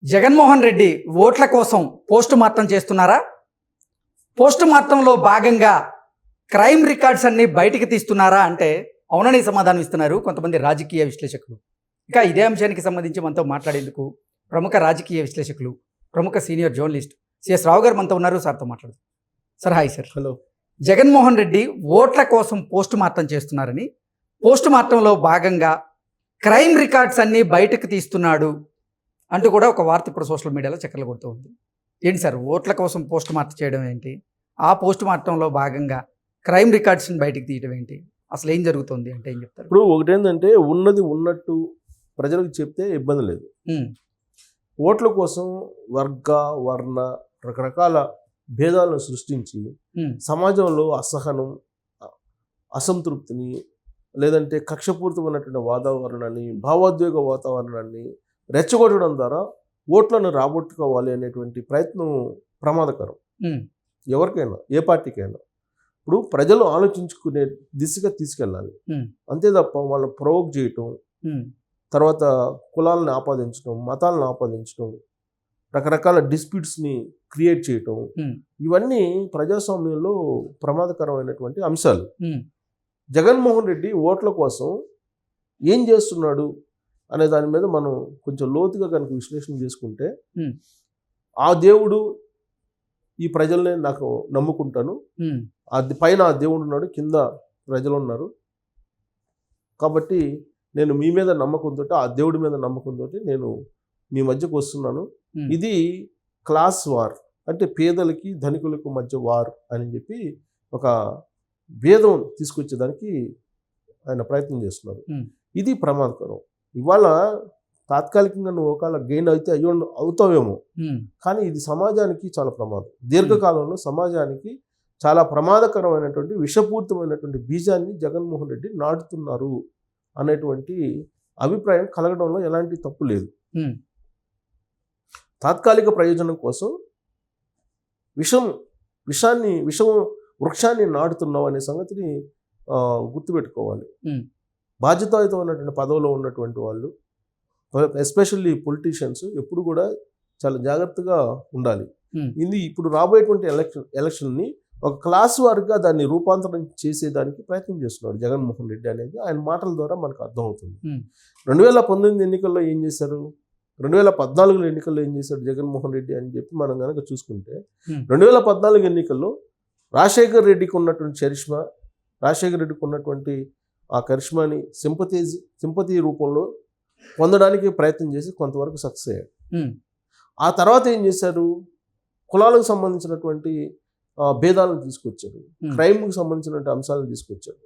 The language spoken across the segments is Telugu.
జగన్మోహన్ రెడ్డి ఓట్ల కోసం పోస్ట్ మార్టం చేస్తున్నారా? పోస్ట్ మార్టంలో భాగంగా క్రైమ్ రికార్డ్స్ అన్ని బయటికి తీస్తున్నారా అంటే అవునని సమాధానం ఇస్తున్నారు కొంతమంది రాజకీయ విశ్లేషకులు. ఇక ఇదే అంశానికి సంబంధించి మనతో మాట్లాడేందుకు ప్రముఖ రాజకీయ విశ్లేషకులు, ప్రముఖ సీనియర్ జర్నలిస్ట్ సిఎస్ రావు గారు మనతో ఉన్నారు. సార్తో మాట్లాడుతారు. Sir hi sir. Hello. Jaganmohan Reddy ఓట్ల కోసం పోస్ట్ మార్టం చేస్తున్నారని, పోస్ట్ మార్టంలో భాగంగా క్రైమ్ రికార్డ్స్ అన్ని బయటకు తీస్తున్నాడు అంటూ కూడా ఒక వార్త ఇప్పుడు సోషల్ మీడియాలో చక్కర్లు కొడుతూ ఉంది. ఏంటి సార్, ఓట్ల కోసం పోస్ట్ మార్టం చేయడం ఏంటి? ఆ పోస్ట్ మార్టంలో భాగంగా క్రైమ్ రికార్డ్స్ని బయటకు తీయడం ఏంటి? అసలు ఏం జరుగుతుంది అంటే ఏం చెప్తారు? ఇప్పుడు ఒకటేంటంటే ఉన్నది ఉన్నట్టు ప్రజలకు చెప్తే ఇబ్బంది లేదు. ఓట్ల కోసం వర్గ వర్ణ రకరకాల భేదాలను సృష్టించి సమాజంలో అసహనం, అసంతృప్తిని, లేదంటే కక్షపూరితమైనటువంటి వాతావరణాన్ని, భావోద్వేగ వాతావరణాన్ని రెచ్చగొట్టడం ద్వారా ఓట్లను రాబట్టుకోవాలి అనేటువంటి ప్రయత్నం ప్రమాదకరం ఎవరికైనా, ఏ పార్టీకైనా. ఇప్పుడు ప్రజలు ఆలోచించుకునే దిశగా తీసుకెళ్ళాలి, అంతే తప్ప వాళ్ళని ప్రొవోక్ చేయటం, తర్వాత కులాలను ఆపాదించడం, మతాలను ఆపాదించడం, రకరకాల డిస్ప్యూట్స్ని క్రియేట్ చేయటం, ఇవన్నీ ప్రజాస్వామ్యంలో ప్రమాదకరమైనటువంటి అంశాలు. జగన్మోహన్ రెడ్డి ఓట్ల కోసం ఏం చేస్తున్నాడు అనే దాని మీద మనం కొంచెం లోతుగా కనుక విశ్లేషణ చేసుకుంటే, ఆ దేవుడు ఈ ప్రజల్ని నాకు నమ్ముకుంటాను, అది పైన ఆ దేవుడు ఉన్నాడు, కింద ప్రజలు ఉన్నారు, కాబట్టి నేను మీ మీద నమ్మకంతో, ఆ దేవుడి మీద నమ్మకంతో నేను మీ మధ్యకు వస్తున్నాను. ఇది క్లాస్ వార్, అంటే పేదలకి ధనికులకు మధ్య వార్ అని చెప్పి ఒక భేదం తీసుకొచ్చేదానికి ఆయన ప్రయత్నం చేస్తున్నారు. ఇది ప్రమాదకరం. ఇవాళ తాత్కాలికంగా నువ్వు ఒకవేళ గెయిన్ అయితే అవుతావేమో, కానీ ఇది సమాజానికి చాలా ప్రమాదం. దీర్ఘకాలంలో సమాజానికి చాలా ప్రమాదకరమైనటువంటి విషపూరితమైనటువంటి బీజాన్ని జగన్మోహన్ రెడ్డి నాటుతున్నారు అనేటువంటి అభిప్రాయం కలగడంలో ఎలాంటి తప్పు లేదు. తాత్కాలిక ప్రయోజనం కోసం వృక్షాన్ని నాటుతున్నావు అనే సంగతిని గుర్తుపెట్టుకోవాలి. బాధ్యతాయుతమైనటువంటి పదవిలో ఉన్నటువంటి వాళ్ళు, ఎస్పెషల్లీ పొలిటీషియన్స్, ఎప్పుడు కూడా చాలా జాగ్రత్తగా ఉండాలి. ఇది ఇప్పుడు రాబోయేటువంటి ఎలక్షన్ని ఒక క్లాస్ వారిగా దాన్ని రూపాంతరం చేసేదానికి ప్రయత్నం చేస్తున్నాడు జగన్మోహన్ రెడ్డి అనేది ఆయన మాటల ద్వారా మనకు అర్థమవుతుంది. 2019 ఎన్నికల్లో ఏం చేశారు, 2014 ఎన్నికల్లో ఏం చేశాడు జగన్మోహన్ రెడ్డి అని చెప్పి మనం కనుక చూసుకుంటే, 2014 ఎన్నికల్లో రాజశేఖర్ రెడ్డికి ఉన్నటువంటి చరిష్మా, రాజశేఖర్ రెడ్డికి ఉన్నటువంటి ఆ కరిష్మాని సింపతి రూపంలో పొందడానికి ప్రయత్నం చేసి కొంతవరకు సక్సెస్ అయ్యాడు. ఆ తర్వాత ఏం చేశారు, కులాలకు సంబంధించినటువంటి భేదాలను తీసుకొచ్చారు, క్రైమ్కి సంబంధించినటువంటి అంశాలను తీసుకొచ్చారు,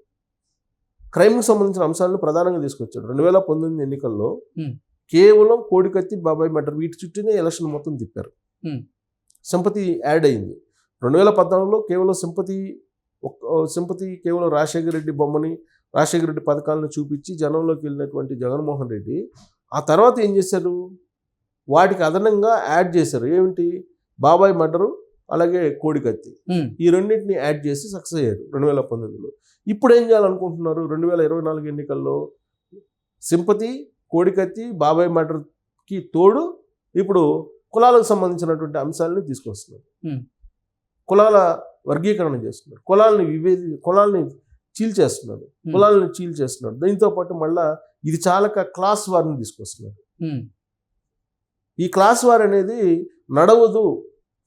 క్రైమ్కి సంబంధించిన అంశాలను ప్రధానంగా తీసుకొచ్చాడు. 2019 ఎన్నికల్లో కేవలం కోడికత్తి, బాబాయ్ మర్డర్, వీటి చుట్టూనే ఎలక్షన్ మొత్తం తిప్పారు. సింపతి యాడ్ అయింది. 2014లో కేవలం సింపతి కేవలం రాజశేఖర రెడ్డి బొమ్మని, రాజశేఖర రెడ్డి పథకాలను చూపించి జనంలోకి వెళ్ళినటువంటి జగన్మోహన్ రెడ్డి ఆ తర్వాత ఏం చేశారు, వాటికి అదనంగా యాడ్ చేశారు. ఏమిటి, బాబాయ్ మర్డరు అలాగే కోడికత్తి, ఈ రెండింటిని యాడ్ చేసి సక్సెస్ అయ్యారు 2019లో. ఇప్పుడు ఏం చేయాలనుకుంటున్నారు 2024 ఎన్నికల్లో? సింపతి, కోడికత్తి, బాబాయ్ మర్డర్కి తోడు ఇప్పుడు కులాలకు సంబంధించినటువంటి అంశాలని తీసుకొస్తున్నారు, కులాల వర్గీకరణ చేస్తున్నారు, కులాలని చీల్చేస్తున్నారు. దీంతో పాటు మళ్ళా ఇది చాలక క్లాస్ వార్ని తీసుకొస్తున్నారు. ఈ క్లాస్ వార్ అనేది నడవదు,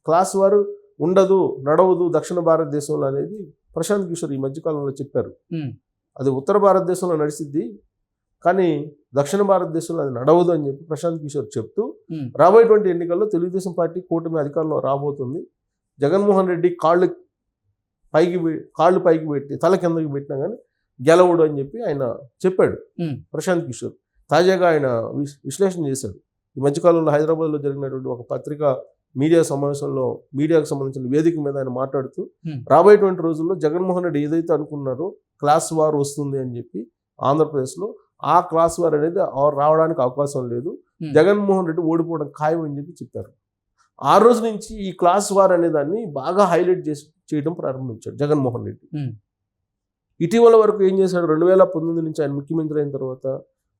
క్లాస్ వారు ఉండదు, నడవదు దక్షిణ భారతదేశంలో అనేది ప్రశాంత్ కిషోర్ ఈ మధ్యకాలంలో చెప్పారు. అది ఉత్తర భారతదేశంలో నడిచిద్ది, కానీ దక్షిణ భారతదేశంలో అది నడవదు అని చెప్పి ప్రశాంత్ కిషోర్ చెప్తూ, రాబోయేటువంటి ఎన్నికల్లో తెలుగుదేశం పార్టీ కూటమి అధికారంలో రాబోతుంది, జగన్మోహన్ రెడ్డి కాళ్ళు పైకి పెట్టి తల కిందకి పెట్టినా కానీ గెలవడు అని చెప్పి ఆయన చెప్పాడు ప్రశాంత్ కిషోర్. తాజాగా ఆయన విశ్లేషణ చేశాడు. ఈ మధ్యకాలంలో హైదరాబాద్లో జరిగినటువంటి ఒక పత్రికా మీడియా సమావేశంలో మీడియాకు సంబంధించిన వేదిక మీద ఆయన మాట్లాడుతూ, రాబోయేటువంటి రోజుల్లో జగన్మోహన్ రెడ్డి ఏదైతే అనుకున్నారో క్లాస్ వార్ వస్తుంది అని చెప్పి ఆంధ్రప్రదేశ్లో, ఆ క్లాస్ వార్ అనేది రావడానికి అవకాశం లేదు, జగన్మోహన్ రెడ్డి ఓడిపోవడం ఖాయం అని చెప్పి చెప్పారు. ఆ రోజు నుంచి ఈ క్లాస్ వార్ అనే దాన్ని బాగా హైలైట్ చేయడం ప్రారంభించాడు జగన్మోహన్ రెడ్డి. ఇటీవల వరకు ఏం చేశాడు, 2019 నుంచి ఆయన ముఖ్యమంత్రి అయిన తర్వాత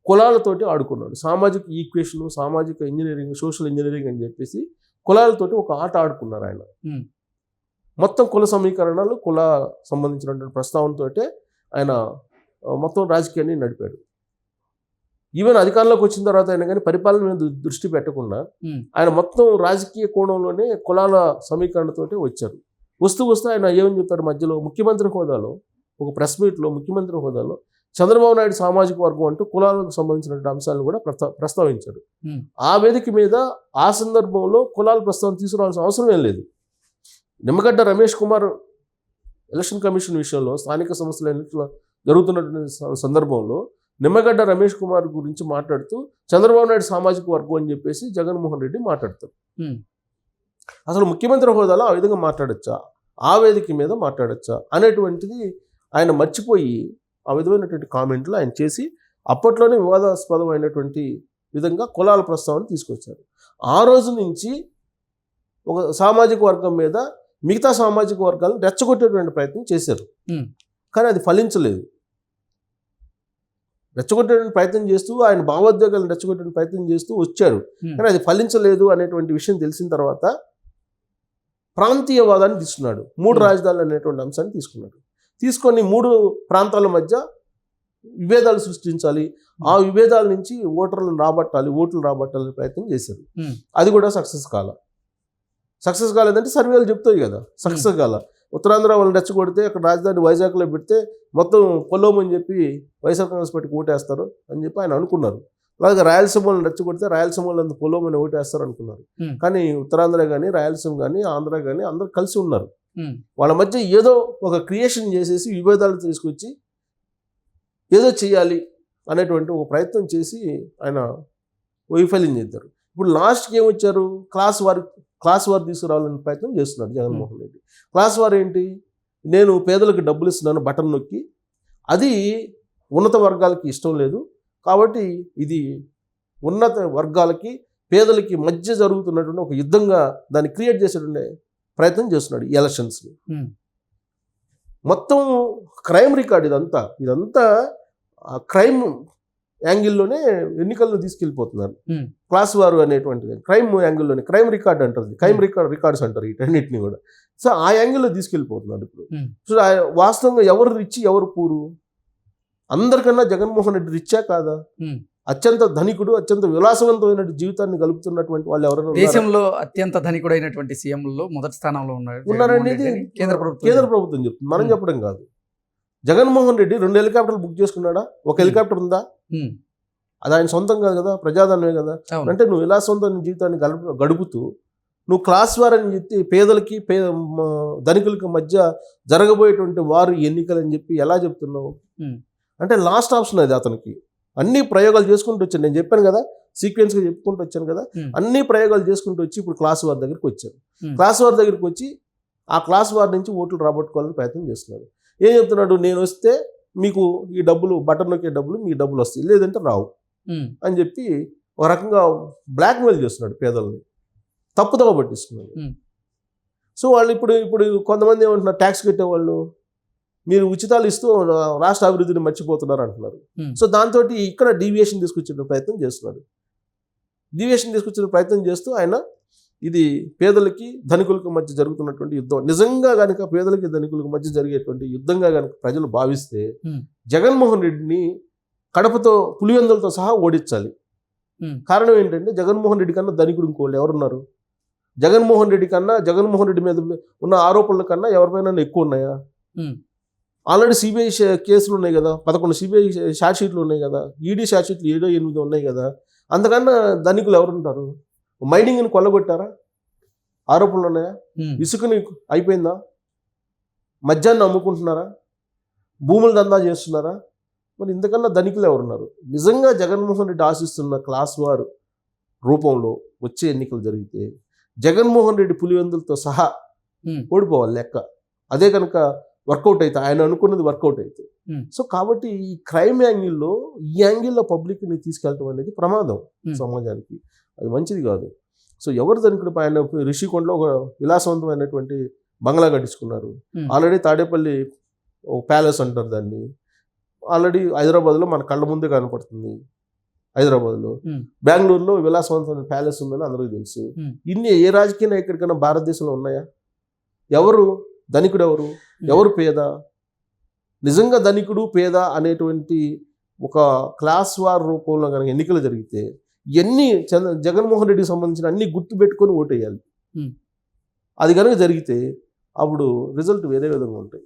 కులాలతోటి ఆడుకున్నాడు. సామాజిక ఈక్వేషన్, సామాజిక ఇంజనీరింగ్, సోషల్ ఇంజనీరింగ్ అని చెప్పేసి కులాలతోటి ఒక ఆట ఆడుకున్నారు ఆయన. మొత్తం కుల సమీకరణాలు, కుల సంబంధించినటువంటి ప్రస్తావనతోటే ఆయన మొత్తం రాజకీయాన్ని నడిపాడు. ఈవెన్ అధికారంలోకి వచ్చిన తర్వాత అయినా కానీ పరిపాలన మీద దృష్టి పెట్టకుండా ఆయన మొత్తం రాజకీయ కోణంలోనే కులాల సమీకరణతోటే వచ్చారు. వస్తూ ఆయన ఏమని చెప్పారు మధ్యలో, ముఖ్యమంత్రి హోదాలో ఒక ప్రెస్ మీట్లో ముఖ్యమంత్రి హోదాలో చంద్రబాబు నాయుడు సామాజిక వర్గం అంటూ కులాలకు సంబంధించిన అంశాలను కూడా ప్రస్తావించారు. ఆ వేదిక మీద ఆ సందర్భంలో కులాల ప్రస్తావన తీసుకురావాల్సిన అవసరం ఏం లేదు. నిమ్మగడ్డ రమేష్ కుమార్ ఎలక్షన్ కమిషన్ విషయంలో స్థానిక సంస్థల ఎన్నికల జరుగుతున్నటువంటి సందర్భంలో నిమ్మగడ్డ రమేష్ కుమార్ గురించి మాట్లాడుతూ చంద్రబాబు నాయుడు సామాజిక వర్గం అని చెప్పేసి జగన్మోహన్ రెడ్డి మాట్లాడతారు. అసలు ముఖ్యమంత్రి హోదాలో ఆ విధంగా మాట్లాడచ్చా, ఆ వేదిక మీద మాట్లాడచ్చా అనేటువంటిది ఆయన మర్చిపోయి ఆ విధమైనటువంటి కామెంట్లు ఆయన చేసి అప్పట్లోనే వివాదాస్పదమైనటువంటి విధంగా కులాల ప్రస్తావన తీసుకొచ్చారు. ఆ రోజు నుంచి ఒక సామాజిక వర్గం మీద మిగతా సామాజిక వర్గాలను రెచ్చగొట్టేటువంటి ప్రయత్నం చేశారు. కానీ అది ఫలించలేదు. రెచ్చగొట్టేటువంటి ప్రయత్నం చేస్తూ ఆయన భావోద్వేగాలను రెచ్చగొట్టే ప్రయత్నం చేస్తూ వచ్చారు. కానీ అది ఫలించలేదు అనేటువంటి విషయం తెలిసిన తర్వాత ప్రాంతీయవాదాన్ని తీసుకున్నాడు. 3 రాజధానులు అనేటువంటి అంశాన్ని తీసుకొని 3 ప్రాంతాల మధ్య విభేదాలు సృష్టించాలి, ఆ విభేదాల నుంచి ఓట్లు రాబట్టాలనే ప్రయత్నం చేశారు. అది కూడా సక్సెస్ కాలేదంటే సర్వేలు చెప్తాయి కదా, సక్సెస్ కాల. ఉత్తరాంధ్ర వాళ్ళని రెచ్చగొడితే అక్కడ రాజధాని వైజాగ్లో పెడితే మొత్తం పొలోమని చెప్పి వైఎస్ఆర్ కాంగ్రెస్ పార్టీకి ఓటేస్తారు అని చెప్పి ఆయన అనుకున్నారు. అలాగే రాయలసీమలను రెచ్చగొడితే రాయలసీమలో అంత పొలోమని ఓటేస్తారు అనుకున్నారు. కానీ ఉత్తరాంధ్ర కానీ రాయలసీమ కానీ ఆంధ్ర కానీ అందరూ కలిసి ఉన్నారు. వాళ్ళ మధ్య ఏదో ఒక క్రియేషన్ చేసేసి విభేదాలు తీసుకొచ్చి ఏదో చేయాలి అనేటువంటి ఒక ప్రయత్నం చేసి ఆయన వైఫల్యం చేద్దారు. ఇప్పుడు లాస్ట్కి ఏమొచ్చారు, క్లాస్ వార్ తీసుకురావాలని ప్రయత్నం చేస్తున్నాడు జగన్మోహన్ రెడ్డి. క్లాస్ వార్ ఏంటి, నేను పేదలకు డబ్బులు ఇస్తున్నాను బటన్ నొక్కి, అది ఉన్నత వర్గాలకి ఇష్టం లేదు కాబట్టి ఇది ఉన్నత వర్గాలకి పేదలకి మధ్య జరుగుతున్నటువంటి ఒక యుద్ధంగా దాన్ని క్రియేట్ చేసేటువంటి ప్రయత్నం చేస్తున్నాడు ఈ ఎలక్షన్స్ని. మొత్తం క్రైమ్ రికార్డ్ ఇదంతా క్రైమ్ యాంగిల్లోనే ఎన్నికలను తీసుకెళ్ళిపోతున్నారు. క్లాస్ వారు అనేటువంటిది క్రైమ్ యాంగిల్లోనే, క్రైమ్ రికార్డ్ అంటారు, రికార్డ్స్ అంటారు వీటన్నిటిని కూడా. సో ఆ యాంగిల్లో తీసుకెళ్ళిపోతున్నారు ఇప్పుడు. సో వాస్తవంగా ఎవరు రిచ్ ఎవరు పూరు, అందరికన్నా జగన్మోహన్ రెడ్డి రిచ్చా కాదా? అత్యంత ధనికుడు, అత్యంత విలాసవంతమైన జీవితాన్ని గలుపుతున్నటువంటి వాళ్ళు ఎవరైనా దేశంలో అత్యంత ధనికుడైనటువంటి సీఎంలలో మొదటి స్థానంలో ఉన్నారనేది కేంద్ర ప్రభుత్వం చెప్తుంది, మనం చెప్పడం కాదు. జగన్మోహన్ రెడ్డి 2 హెలికాప్టర్లు బుక్ చేసుకున్నాడా? ఒక హెలికాప్టర్ ఉందా? అది ఆయన సొంతం కాదు కదా, ప్రజాధనమే కదా. అంటే నువ్వు విలాసవంతమైన జీవితాన్ని గడుపుతూ నువ్వు క్లాస్ వార్ అని చెప్పి పేదలకి ధనికులకి మధ్య జరగబోయేటువంటి వారు ఎన్నికలు అని చెప్పి ఎలా చెప్తున్నావు? అంటే లాస్ట్ ఆప్షన్ అది. అతనికి అన్ని ప్రయోగాలు చేసుకుంటూ వచ్చాను, నేను చెప్పాను కదా, సీక్వెన్స్గా చెప్పుకుంటూ వచ్చాను కదా, అన్ని ప్రయోగాలు చేసుకుంటూ వచ్చి ఇప్పుడు క్లాస్ వార్ దగ్గరికి వచ్చారు. క్లాస్ వార్ దగ్గరికి వచ్చి ఆ క్లాస్ వార్ నుంచి ఓట్లు రాబట్టుకోవాలని ప్రయత్నం చేస్తున్నాడు. ఏం చెప్తున్నాడు, నేను వస్తే మీకు ఈ డబ్బులు, బటన్ నొక్కే డబ్బులు మీకు డబ్బులు వస్తాయి, లేదంటే రావు అని చెప్పి ఒక రకంగా బ్లాక్మెయిల్ చేస్తున్నాడు పేదల్ని, తప్పుదవ పట్టిస్తున్నాడు. సో వాళ్ళు ఇప్పుడు కొంతమంది ఏమంటున్నారు, ట్యాక్స్ కట్టేవాళ్ళు మీరు ఉచితాలు ఇస్తూ రాష్ట్ర అభివృద్ధిని మర్చిపోతున్నారు అంటున్నారు. సో దాంతో ఇక్కడ డీవియేషన్ తీసుకొచ్చే ప్రయత్నం చేస్తున్నాడు. ప్రయత్నం చేస్తూ ఆయన ఇది పేదలకి ధనికులకు మధ్య జరుగుతున్నటువంటి యుద్ధం, నిజంగా కనుక పేదలకి ధనికులకు మధ్య జరిగేటువంటి యుద్ధంగా కనుక ప్రజలు భావిస్తే జగన్మోహన్ రెడ్డిని కడపతో పులివెందులతో సహా ఓడించాలి. కారణం ఏంటంటే జగన్మోహన్ రెడ్డి కన్నా ధనికుడు ఇంకోళ్ళు ఎవరున్నారు? జగన్మోహన్ రెడ్డి మీద ఉన్న ఆరోపణల కన్నా ఎవరిపైనా ఎక్కువ ఉన్నాయా? ఆల్రెడీ సిబిఐ కేసులు ఉన్నాయి కదా, 11 సిబిఐ షార్ట్ షీట్లు ఉన్నాయి కదా, ఈడీ షార్ట్ షీట్లు 7, 8 ఉన్నాయి కదా. అంతకన్నా ధనికులు ఎవరుంటారు? మైనింగ్ని కొల్లగొట్టారా? ఆరోపణలు ఉన్నాయా? ఇసుకని అయిపోయిందా? మద్యాన్ని అమ్ముకుంటున్నారా? భూముల దందా చేస్తున్నారా? మరి ఇంతకన్నా ధనికులు ఎవరున్నారు? నిజంగా జగన్మోహన్ రెడ్డి ఆశిస్తున్న క్లాస్ వార్ రూపంలో వచ్చే ఎన్నికలు జరిగితే జగన్మోహన్ రెడ్డి పులివెందులతో సహా ఓడిపోవాలి లెక్క. అదే కనుక వర్కౌట్ అయితే, ఆయన అనుకున్నది వర్కౌట్ అయితే. సో కాబట్టి ఈ క్రైమ్ యాంగిల్లో పబ్లిక్ని తీసుకెళ్ళటం అనేది ప్రమాదం సమాజానికి, అది మంచిది కాదు. సో ఎవరు ధనికుడు? ఆయన రిషికొండలో ఒక విలాసవంతమైనటువంటి బంగ్లా కట్టించుకున్నారు. ఆల్రెడీ తాడేపల్లి ఒక ప్యాలెస్ అంటారు దాన్ని, ఆల్రెడీ హైదరాబాద్లో మన కళ్ళ ముందే కనపడుతుంది. హైదరాబాద్లో. Hmm. బెంగళూరులో విలాసవంతమైన ప్యాలెస్ ఉందని అందరికీ తెలుసు. ఇన్ని ఏ రాజకీయ నాయకుడికైనా భారతదేశంలో ఉన్నాయా? ఎవరు ధనికుడు, ఎవరు పేద? నిజంగా ధనికుడు పేద అనేటువంటి ఒక క్లాస్ వార్ రూపంలో కనుక ఎన్నికలు జరిగితే ఇవన్నీ జగన్మోహన్ రెడ్డికి సంబంధించిన అన్ని గుర్తు పెట్టుకొని ఓటేయాలి. Hmm. అది కనుక జరిగితే అప్పుడు రిజల్ట్ వేరే విధంగా ఉంటాయి.